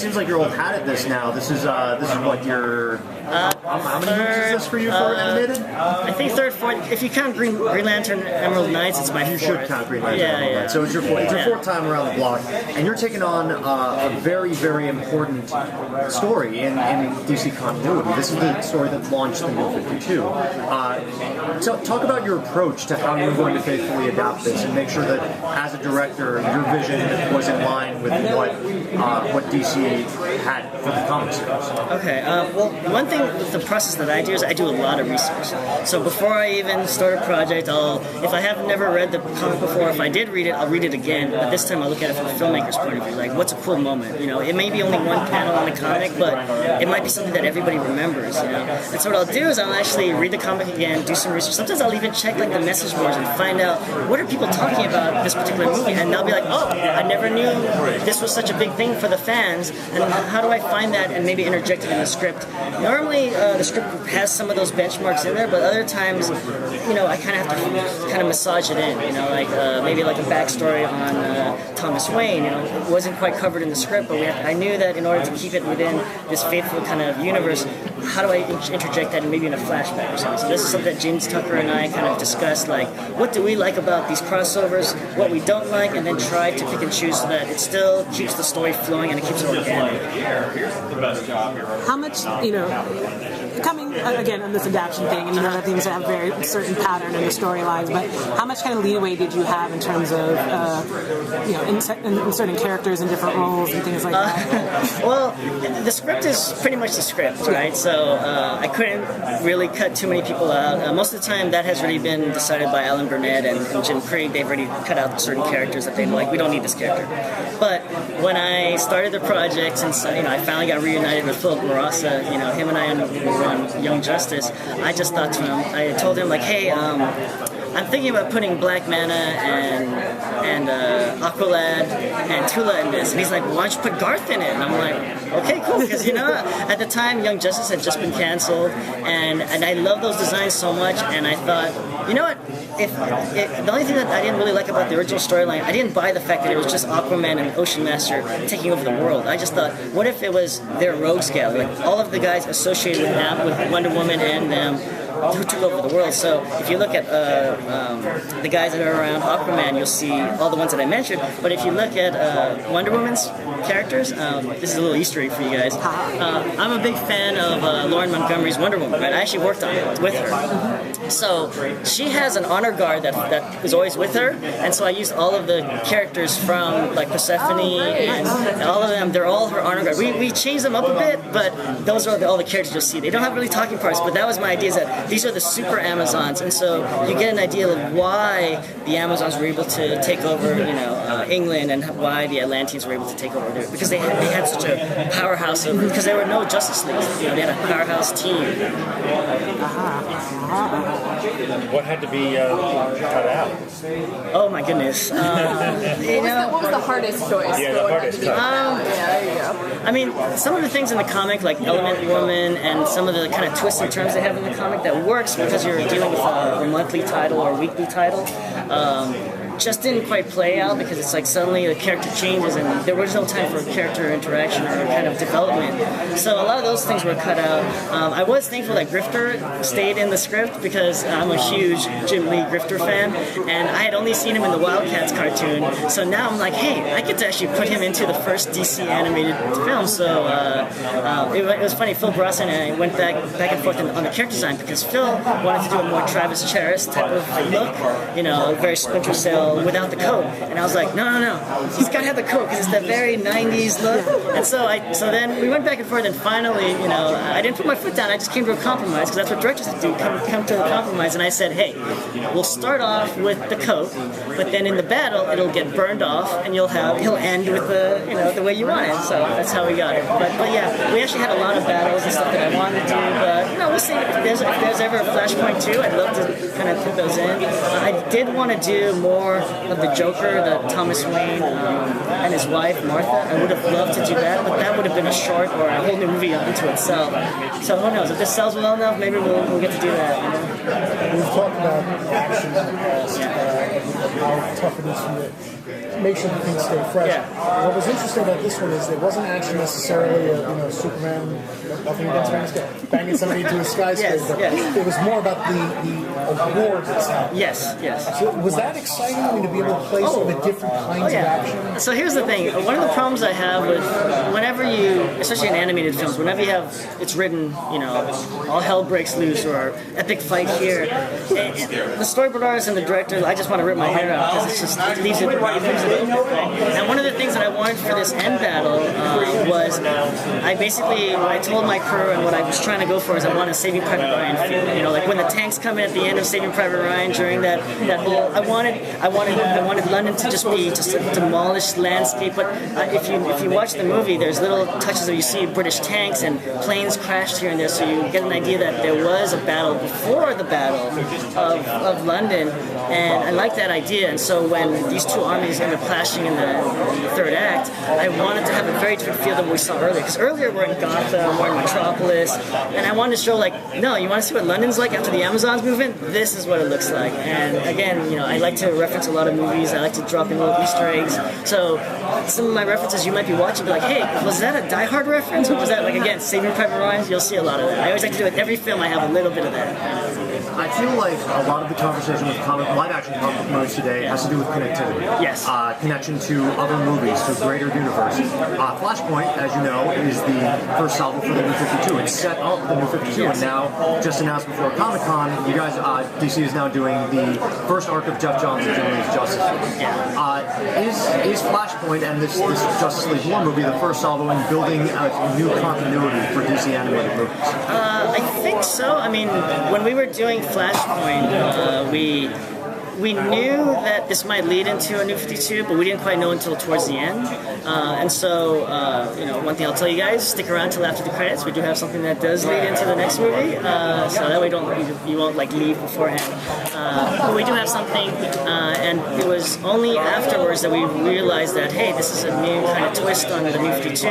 seems like you're old hat at this now. This is what your how many movies is this for you for animated? I think third, fourth. If you count Green Lantern Emerald Knights, it's my fourth. You should count Green Lantern Emerald Knights. So it's your fourth time around the block, and you're taking on a very, very important story in DC continuity. This is the story that launched the New 52. So talk about your approach to how you're going to faithfully adapt this and make sure that, as a director, your vision was in line with what DC had for the comic series. Okay. Well, one thing with the process that I do is I do a lot of research. So before I even start a project, if I have never read the comic before, if I did read it, I'll read it again. But this time I'll look at it from the filmmaker's point of view. Like, what's a cool moment? You know, it may be only one panel in the comic, but it might be something that everybody remembers. You know. And so what I'll do is I'll actually read the comic again, do some research. Sometimes I'll even check like the message boards and find out what are people talking about this particular movie, and they'll be like, oh, I never knew this was such a big thing for the fans, and how do I find that and maybe interject it in the script? Normally, the script has some of those benchmarks in there, but other times, you know, I kind of have to kind of massage it in. You know, like maybe like a backstory on Thomas Wayne. You know, it wasn't quite covered in the script, but I knew that in order to keep it within this faithful kind of universe, how do I interject that maybe in a flashback or something? So this is something that James Tucker and I kind of discussed, like what do we like about these crossovers, what we don't like, and then try to pick and choose so that it still keeps the story flowing and it keeps it organic. How much, you know, coming again on this adaptation thing, and you know that things have a very certain pattern in the storylines, but how much kind of leeway did you have in terms of, you know, inserting characters in different roles and things like that? Well, the script is pretty much the script, right? So I couldn't really cut too many people out. Most of the time, that has already been decided by Alan Burnett and Jim Krieg. They've already cut out certain characters that they're like, we don't need this character. But when I started the project, and so, you know, I finally got reunited with Philip Marassa, you know, him and I were on Young Justice, I just thought to him, I told him like, hey, I'm thinking about putting Black Mana and Aqualad and Tula in this. And he's like, well, why don't you put Garth in it? And I'm like, okay, cool. Because, you know, at the time, Young Justice had just been canceled. And I love those designs so much. And I thought, you know what? The only thing that I didn't really like about the original storyline, I didn't buy the fact that it was just Aquaman and Ocean Master taking over the world. I just thought, what if it was their rogue scale? Like, all of the guys associated with Wonder Woman and them who took over the world. So if you look at the guys that are around Aquaman, you'll see all the ones that I mentioned. But if you look at Wonder Woman's characters, this is a little Easter egg for you guys. I'm a big fan of Lauren Montgomery's Wonder Woman. Right? I actually worked on it with her. So she has an honor guard that is always with her, and so I used all of the characters from like Persephone and all of them. They're all her honor guard. We changed them up a bit, but those are all the characters you'll see. They don't have really talking parts, but that was my idea. Is that these are the super Amazons, and so you get an idea of why the Amazons were able to take over, you know, England, and why the Atlanteans were able to take over there, because they had such a powerhouse of, because there were no Justice Leagues, you know, they had a powerhouse team. What had to be cut out? Oh my goodness. What was the hardest choice? Yeah, the hardest cut. Yeah, there you go. I mean, some of the things in the comic, like Element Woman, and some of the kind of twists and turns they have in the comic that works because you're dealing with a monthly title or a weekly title, just didn't quite play out, because it's like suddenly the character changes and there was no time for character interaction or kind of development. So a lot of those things were cut out. I was thankful that Grifter stayed in the script, because I'm a huge Jim Lee Grifter fan, and I had only seen him in the Wildcats cartoon. So now I'm like, hey, I get to actually put him into the first DC animated film. So it was funny. Phil Brosnan and I went back and forth on the character design, because Phil wanted to do a more Travis Charest type of look, you know, very Splinter Cell without the coat, and I was like, no, he's got to have the coat, because it's that very 90s look. And so then we went back and forth, and finally, you know, I didn't put my foot down. I just came to a compromise, because that's what directors do, come to a compromise. And I said, hey, we'll start off with the coat, but then in the battle it'll get burned off, and he'll end with the way you want it. So that's how we got it. But yeah, we actually had a lot of battles and stuff that I wanted to do, but you know, we'll see if there's ever a Flashpoint 2. I'd love to kind of put those in. I did want to do more of the Joker, the Thomas Wayne and his wife Martha. I would have loved to do that, but that would have been a short or a whole new movie unto itself. So who knows? If this sells well enough, maybe we'll get to do that. You know? We've talked about action in the past, how tough it is for you. make sure that things stay fresh. Yeah. What was interesting about this one is it wasn't actually necessarily Superman, nothing against Man banging somebody into a skyscraper. Yes. It was more about the award itself. Yes. So was that exciting? I mean, to be able to play sort of different kinds of action? So here's the thing. One of the problems I have with whenever you, especially in animated films, whenever you have it's written, all hell breaks loose or epic fight here, the storyboard artist and the director, I just want to rip my hair out because it leaves it right? And one of the things that I wanted for this end battle was I told my crew and what I was trying to go for is I wanted Saving Private Ryan feel. Like when the tanks come in at the end of Saving Private Ryan during that whole I wanted London to just be just a demolished landscape. But if you watch the movie, there's little touches where you see British tanks and planes crashed here and there, so you get an idea that there was a battle before the battle of London, and I like that idea. And so when these two armies end up clashing in the third act, I wanted to have a very different feel than what we saw earlier. Because earlier we're in Gotham, we're in Metropolis, and I wanted to show no, you want to see what London's like after the Amazons movement? This is what it looks like. And again, I like to reference a lot of movies. I like to drop in little Easter eggs. So some of my references you might be watching, be like, hey, was that a Die Hard reference, or was that again Saving Private Ryan? You'll see a lot of that. I always like to do it with every film. I have a little bit of that. I feel like a lot of the conversation with live-action comic movies today has to do with connectivity. Yes. Connection to other movies, to a greater universe. Flashpoint, as you know, is the first salvo for the New 52. It set up the New 52, and now, just announced before Comic-Con, you guys, DC is now doing the first arc of Jeff Johns' and Jim Lee's Justice League. Is Flashpoint and this Justice League War movie the first salvo in building a new continuity for DC animated movies? I think so. I mean, when we were doing Flashpoint, we knew that this might lead into a New 52, but we didn't quite know until towards the end. And so, one thing I'll tell you guys, stick around till after the credits. We do have something that does lead into the next movie, so that way you won't leave beforehand. But we do have something, and it was only afterwards that we realized that, hey, this is a new kind of twist on the New 52.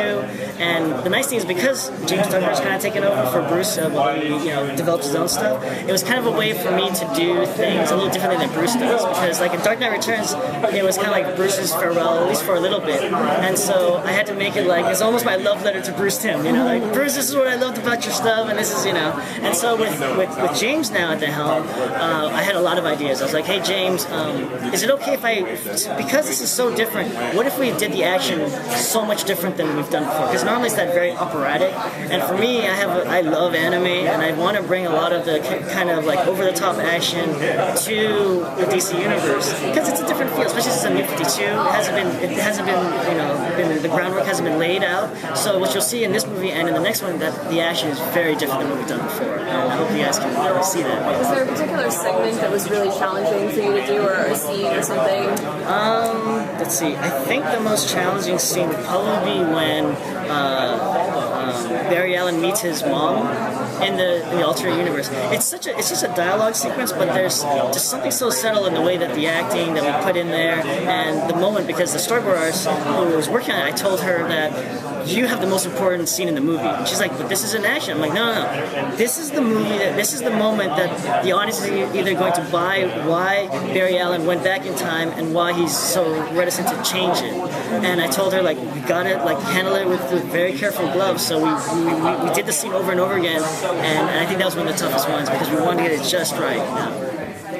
And the nice thing is because James Tucker's kind of taken over for Bruce while he developed his own stuff, it was kind of a way for me to do things a little differently than Bruce does, because in Dark Knight Returns, it was kind of like Bruce's farewell, at least for a little bit, and so I had to make it it's almost my love letter to Bruce Timm, Bruce, this is what I loved about your stuff, and this is, and so with James now at the helm, I had a lot of ideas. I was like, hey James, is it okay if because this is so different, what if we did the action so much different than we've done before? Because normally it's that very operatic, and for me, I love anime, and I want to bring a lot of the kind of over-the-top action to the DC universe, because it's a different feel, especially since it's a New 52. It hasn't been the groundwork hasn't been laid out. So what you'll see in this movie and in the next one, that the action is very different than what we've done before. And I hope you guys can see that. Was there a particular segment that was really challenging for you to do, or a scene or something? Let's see. I think the most challenging scene would probably be when Barry Allen meets his mom in the alternate universe. It's just a dialogue sequence, but there's just something so subtle in the way that the acting that we put in there and the moment, because the storyboard artist who was working on it, I told her that you have the most important scene in the movie. And she's like, but this is an action. I'm like, no. This is the movie, this is the moment that the audience is either going to buy why Barry Allen went back in time and why he's so reticent to change it. And I told her, we gotta handle it with very careful gloves. So we did the scene over and over again, and I think that was one of the toughest ones because we wanted to get it just right.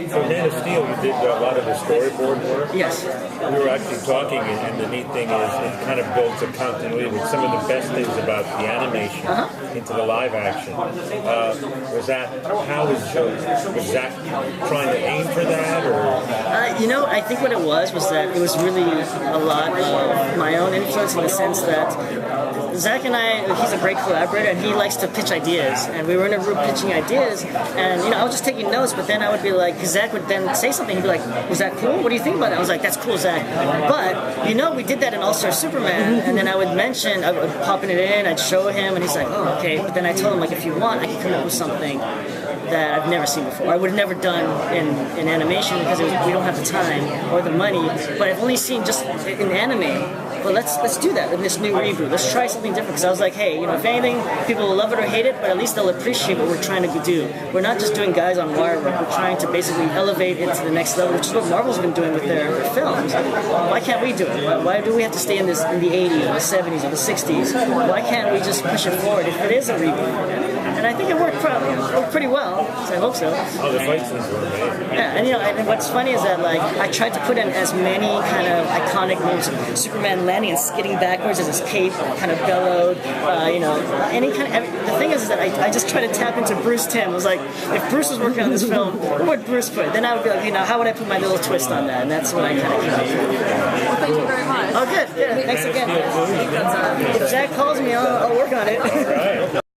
For Man of Steel, you did a lot of the storyboard work. Yes. We were actually talking, and the neat thing is it kind of builds a continuity with some of the best things about the animation into the live action. Was that trying to aim for that, or? I think what it was that it was really a lot of my own influence in the sense that Zach and he's a great collaborator, and he likes to pitch ideas. And we were in a room pitching ideas, and I was just taking notes, but then I would be like, because Zach would then say something, he'd be like, was that cool? What do you think about it? I was like, that's cool, Zach. But, we did that in All-Star Superman, and then I would popping it in, I'd show him, and he's like, oh, okay. But then I told him, if you want, I can come up with something that I've never seen before. I would have never done in animation because we don't have the time or the money, but I've only seen just in anime well, let's do that in this new reboot. Let's try something different. Because I was like, hey, if anything, people will love it or hate it, but at least they'll appreciate what we're trying to do. We're not just doing guys on wire work. We're trying to basically elevate it to the next level, which is what Marvel's been doing with their films. Why can't we do it? Why do we have to stay in the 80s or the 70s or the 60s? Why can't we just push it forward if it is a reboot? And I think it worked pretty well. So I hope so. Oh, the fight scenes were amazing. Yeah, and what's funny is that I tried to put in as many kind of iconic moves. Superman landing and skidding backwards as his cape kind of bellowed. Any kind of. The thing is that I just tried to tap into Bruce Timm. I was like, if Bruce was working on this film, what would Bruce put? Then I would be like, how would I put my little twist on that? And that's what I kind of came up with. Well, thank you very much. Oh, good. Yeah, thanks again. If Zach calls me, I'll work on it. All right.